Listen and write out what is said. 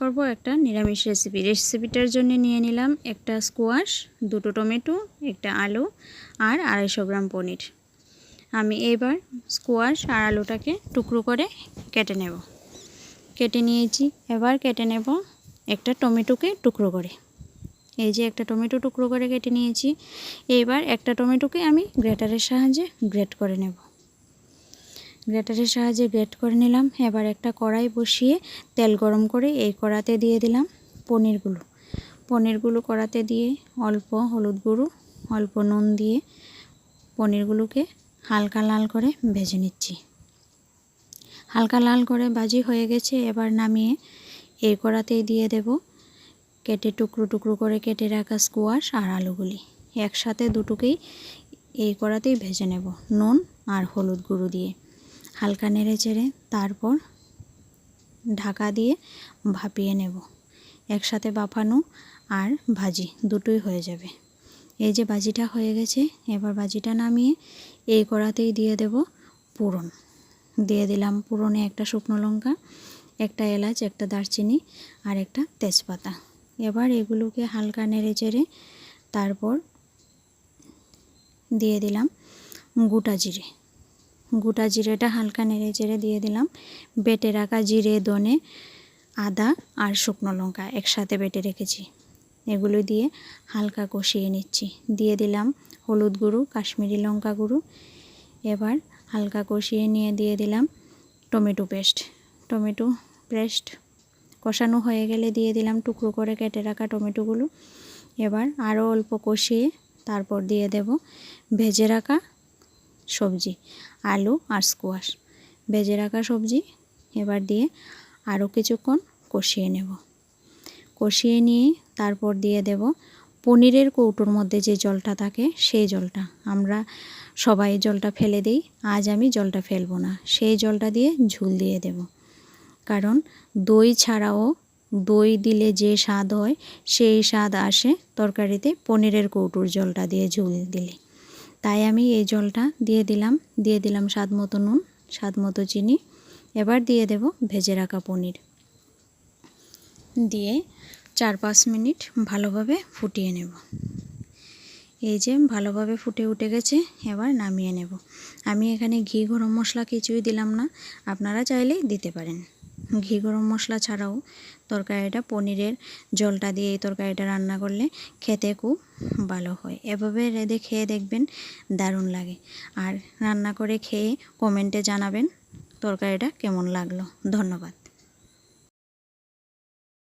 করব একটা নিরামিষ রেসিপিটার জন্য নিয়ে নিলাম একটা স্কোয়াশ, দুটো টমেটো, একটা আলু আর 250 গ্রাম পনির। আমি এবার স্কোয়াশ আর আলুটাকে টুকরো করে কেটে নেব। কেটে নিয়েছি, এবার কেটে নেব একটা টমেটোকে টুকরো করে। এই যে একটা টমেটো টুকরো করে কেটে নিয়েছি। এবার একটা টমেটোকে আমি গ্রেটারের সাহায্যে গ্রেট করে নেব। গ্রেটারের সাহায্যে গ্রেট করে নিলাম। এবার একটা কড়াই বসিয়ে তেল গরম করে এই কড়াতে দিয়ে দিলাম পনিরগুলো কড়াতে দিয়ে অল্প হলুদ গুঁড়ো, অল্প নুন দিয়ে পনিরগুলোকে হালকা লাল করে ভেজে নিচ্ছি। হালকা লাল করে ভাজি হয়ে গেছে। এবার নামিয়ে এই কড়াতেই দিয়ে দেব কেটে টুকরো টুকরো করে কেটে রাখা স্কোয়াশ আর আলুগুলি। একসাথে দুটোকেই এই কড়াতেই ভেজে নেব নুন আর হলুদ গুঁড়ো দিয়ে। হালকা নেড়ে চেড়ে তারপর ঢাকা দিয়ে ভাপিয়ে নেব। একসাথে বাফানো আর ভাজি দুটোই হয়ে যাবে। এই যে ভাজিটা হয়ে গেছে, এবার ভাজিটা নামিয়ে এই কড়াতেই দিয়ে দেব ফোড়ন। দিয়ে দিলাম ফোড়নে একটা শুকনো লঙ্কা, একটা এলাচ, একটা দারচিনি আর একটা তেজপাতা। এবার এগুলোকে হালকা নেড়ে চেড়ে তারপর দিয়ে দিলাম গোটা জিরেটা হালকা নেড়ে চেড়ে দিয়ে দিলাম বেটে রাখা জিরে, ধনে, আদা আর শুকনো লঙ্কা একসাথে বেটে রেখেছি। এগুলো দিয়ে হালকা কষিয়ে নিচ্ছি। দিয়ে দিলাম হলুদ গুঁড়ো, কাশ্মীরি লঙ্কা গুঁড়ো। এবার হালকা কষিয়ে নিয়ে দিয়ে দিলাম টমেটো পেস্ট কষানো হয়ে গেলে দিয়ে দিলাম টুকরো করে কেটে রাখা টমেটোগুলো। এবার আরও অল্প কষিয়ে তারপর দিয়ে দেব ভেজে রাখা সবজি, আলু আর স্কোয়াশ ভেজে রাখা সবজি। এবার দিয়ে আরও কিছুক্ষণ কষিয়ে নেব। কষিয়ে নিয়ে তারপর দিয়ে দেব পনিরের কৌটোর মধ্যে যে জলটা থাকে সেই জলটা। আমরা সবাই জলটা ফেলে দিই, আজ আমি জলটা ফেলবো না। সেই জলটা দিয়ে ঝোল দিয়ে দেব। কারণ দই ছাড়াও দই দিলে যে স্বাদ হয় সেই স্বাদ আসে তরকারিতে পনিরের কৌটোর জলটা দিয়ে ঝোল দিলে। তাই আমি এই জলটা দিয়ে দিলাম স্বাদ মতো নুন, স্বাদ মতো চিনি। এবার দিয়ে দেব ভেজে রাখা পনির দিয়ে 4-5 মিনিট ভালোভাবে ফুটিয়ে নেব। এই যে ভালোভাবে ফুটে উঠে গেছে, এবার নামিয়ে নেব। আমি এখানে ঘি, গরম মশলা কিছুই দিলাম না, আপনারা চাইলেই দিতে পারেন। ঘি, গরম মশলা ছাড়াও তরকারিটা পনিরের জলটা দিয়ে এই তরকারিটা রান্না করলে খেতে খুব ভালো হয়। এভাবে রেঁধে খেয়ে দেখবেন, দারুণ লাগে। আর রান্না করে খেয়ে কমেন্টে জানাবেন তরকারিটা কেমন লাগলো। ধন্যবাদ।